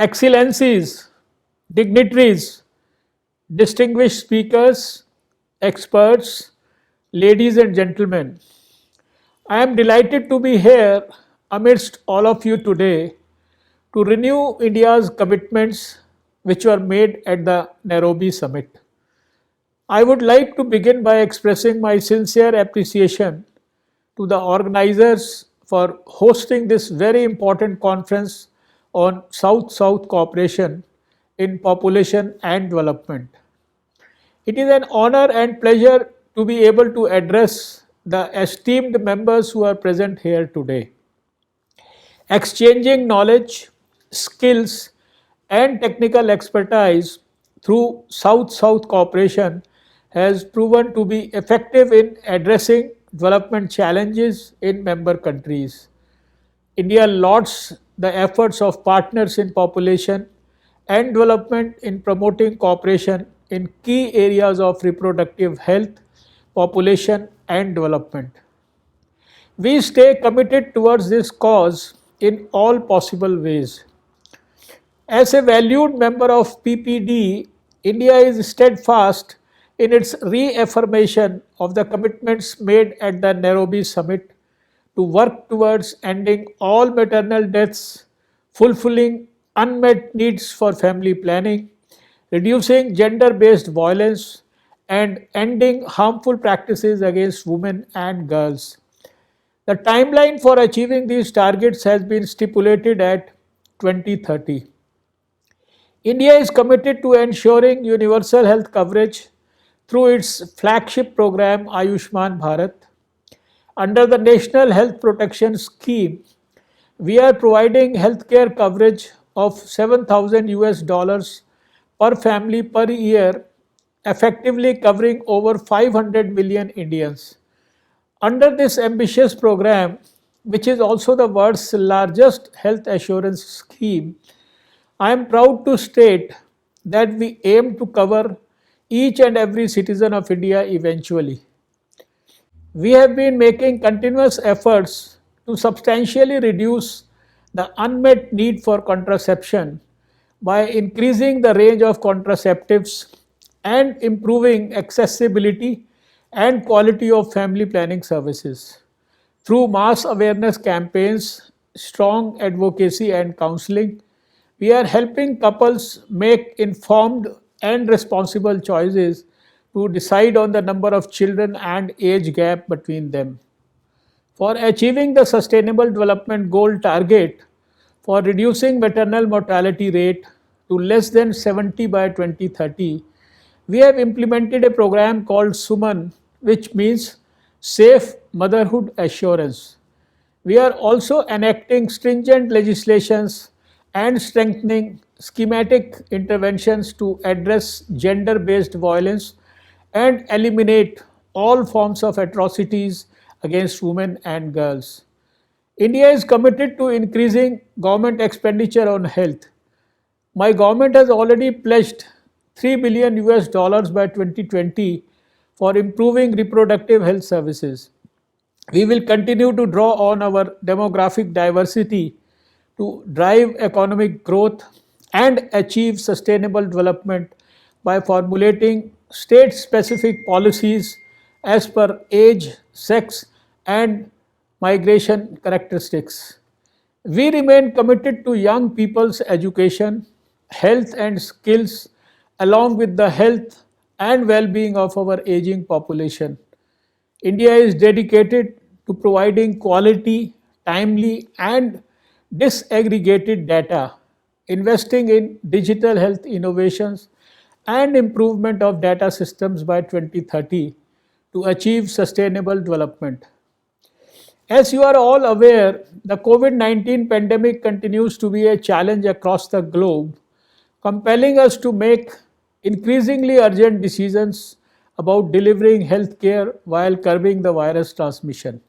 Excellencies, dignitaries, distinguished speakers, experts, ladies and gentlemen, I am delighted to be here amidst all of you today to renew India's commitments which were made at the Nairobi summit. I would like to begin by expressing my sincere appreciation to the organizers for hosting this very important conference on South South cooperation in population and development. It is an honor and pleasure to be able to address the esteemed members who are present here today. Exchanging knowledge, skills, and technical expertise through South South cooperation has proven to be effective in addressing development challenges in member countries. India lauds the efforts of partners in population and development in promoting cooperation in key areas of reproductive health, population, and development. We stay committed towards this cause in all possible ways. As a valued member of PPD, India is steadfast in its reaffirmation of the commitments made at the Nairobi summit to work towards ending all maternal deaths, fulfilling unmet needs for family planning, reducing gender based violence, and ending harmful practices against women and girls. The timeline for achieving these targets has been stipulated at 2030. India is committed to ensuring universal health coverage through its flagship program Ayushman Bharat. Under the National Health Protection Scheme, we are providing healthcare coverage of 7,000 US dollars per family per year, effectively covering over 500 million Indians. Under this ambitious program, which is also the world's largest health assurance scheme, I am proud to state that we aim to cover each and every citizen of India eventually. We have been making continuous efforts to substantially reduce the unmet need for contraception by increasing the range of contraceptives and improving accessibility and quality of family planning services. Through mass awareness campaigns, strong advocacy, and counseling, we are helping couples make informed and responsible choices to decide on the number of children and age gap between them. For achieving the Sustainable Development Goal target for reducing maternal mortality rate to less than 70 by 2030, we have implemented a program called SUMAN, which means Safe Motherhood Assurance. We are also enacting stringent legislations and strengthening schematic interventions to address gender based violence and eliminate all forms of atrocities against women and girls. India is committed to increasing government expenditure on health. My government has already pledged 3 billion US dollars by 2020 for improving reproductive health services. We will continue to draw on our demographic diversity to drive economic growth and achieve sustainable development by formulating state specific policies as per age, sex, and migration characteristics. We remain committed to young people's education, health, and skills, along with the health and well being of our aging population. India is dedicated to providing quality, timely, and disaggregated data, investing in digital health innovations, and improvement of data systems by 2030 to achieve sustainable development. As you are all aware, the COVID 19 pandemic continues to be a challenge across the globe, compelling us to make increasingly urgent decisions about delivering healthcare while curbing the virus transmission.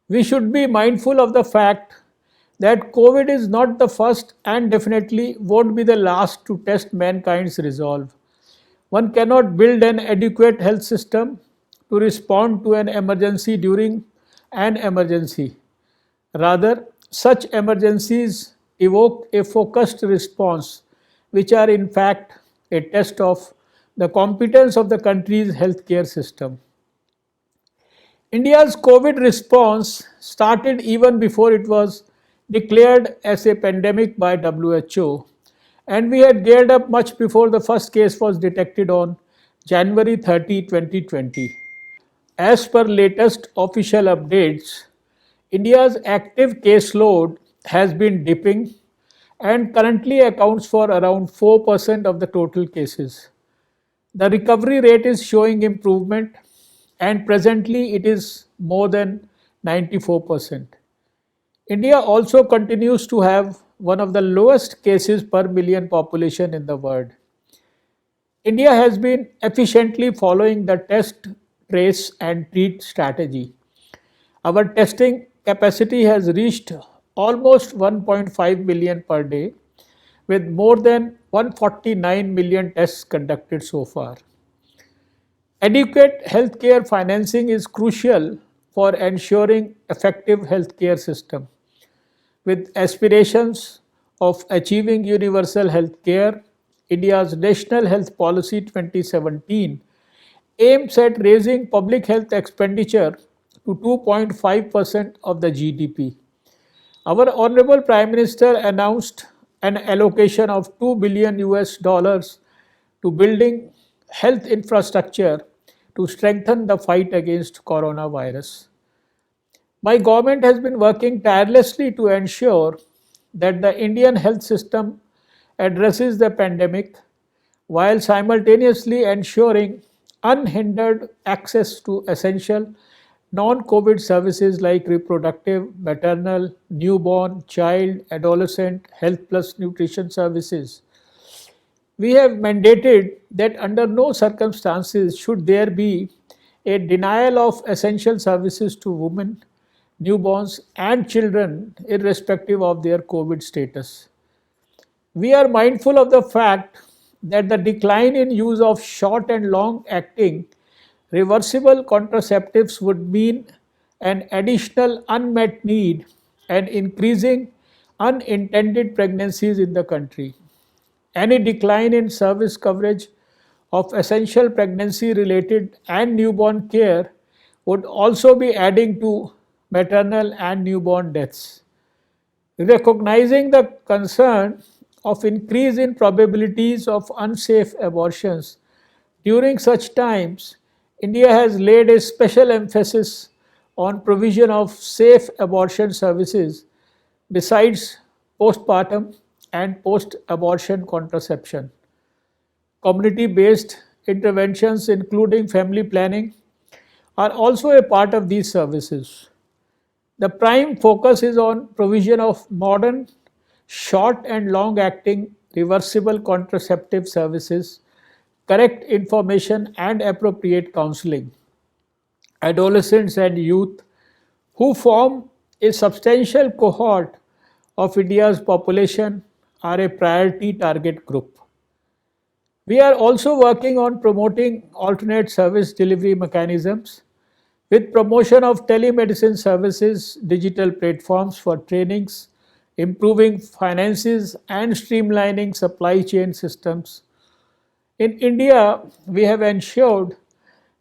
We should be mindful of the fact that COVID is not the first and definitely won't be the last to test mankind's resolve. One cannot build an adequate health system to respond to an emergency during an emergency. Rather, such emergencies evoked a focused response, which are in fact a test of the competence of the country's healthcare system. India's COVID response started even before it was declared as a pandemic by WHO, and we had geared up much before the first case was detected on January 30, 2020. As per latest official updates, India's active caseload has been dipping and currently accounts for around 4% of the total cases. The recovery rate is showing improvement and presently it is more than 94%. India also continues to have one of the lowest cases per million population in the world. India has been efficiently following the test, trace, and treat strategy. Our testing capacity has reached almost 1.5 million per day, with more than 149 million tests conducted so far. Adequate healthcare financing is crucial for ensuring effective healthcare system. With aspirations of achieving universal healthcare, India's National Health Policy 2017 aims at raising public health expenditure to 2.5% of the GDP. Our Honorable Prime Minister announced an allocation of 2 billion US dollars to building health infrastructure to strengthen the fight against coronavirus. My government has been working tirelessly to ensure that the Indian health system addresses the pandemic while simultaneously ensuring unhindered access to essential non COVID services like reproductive, maternal, newborn, child, adolescent, health plus nutrition services. We have mandated that under no circumstances should there be a denial of essential services to women, newborns, and children, irrespective of their COVID status. We are mindful of the fact that the decline in use of short and long acting reversible contraceptives would mean an additional unmet need and increasing unintended pregnancies in the country. Any decline in service coverage of essential pregnancy related and newborn care would also be adding to maternal and newborn deaths. Recognizing the concern of increase in probabilities of unsafe abortions during such times, India has laid a special emphasis on provision of safe abortion services besides postpartum and post-abortion contraception. Community-based interventions including family planning are also a part of these services. The prime focus is on provision of modern, short and long acting reversible contraceptive services, correct information and appropriate counseling. Adolescents and youth, who form a substantial cohort of India's population, are a priority target group. We are also working on promoting alternate service delivery mechanisms with promotion of telemedicine services, digital platforms for trainings, improving finances and streamlining supply chain systems. In India, we have ensured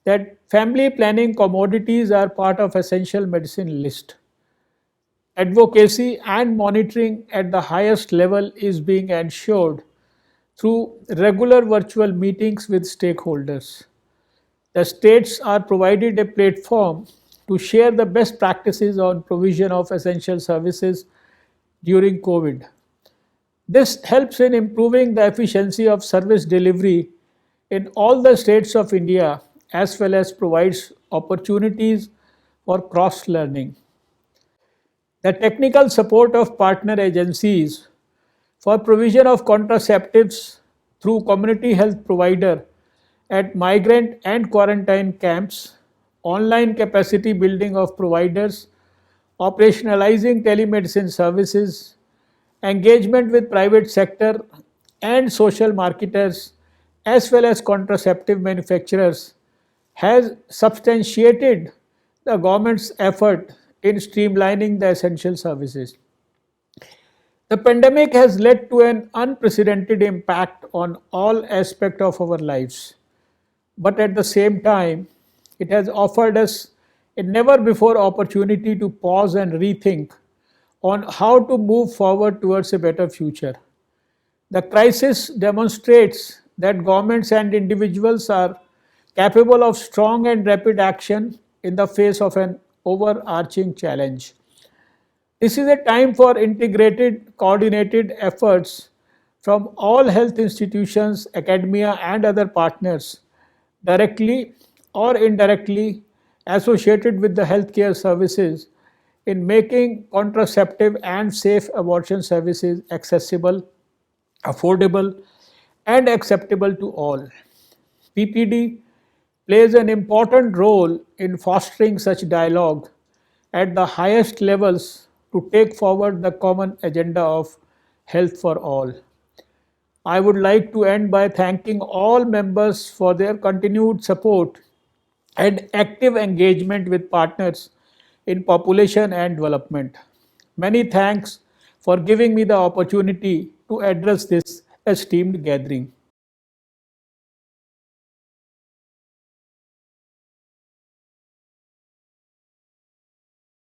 that family planning commodities are part of essential medicine list. Advocacy and monitoring at the highest level is being ensured through regular virtual meetings with stakeholders. The states are provided a platform to share the best practices on provision of essential services during COVID. This helps in improving the efficiency of service delivery in all the states of India as well as provides opportunities for cross learning. The technical support of partner agencies for provision of contraceptives through community health provider at migrant and quarantine camps, online capacity building of providers, operationalizing telemedicine services, engagement with private sector and social marketers as well as contraceptive manufacturers has substantiated the government's effort in streamlining the essential services. The pandemic has led to an unprecedented impact on all aspects of our lives. But at the same time, it has offered us a never before opportunity to pause and rethink on how to move forward towards a better future. The crisis demonstrates that governments and individuals are capable of strong and rapid action in the face of an overarching challenge. This is a time for integrated, coordinated efforts from all health institutions, academia, and other partners, directly or indirectly associated with the healthcare services, in making contraceptive and safe abortion services accessible, affordable, and acceptable to all. PPD plays an important role in fostering such dialogue at the highest levels to take forward the common agenda of health for all. I would like to end by thanking all members for their continued support and active engagement with partners in population and development. Many thanks for giving me the opportunity to address this esteemed gathering.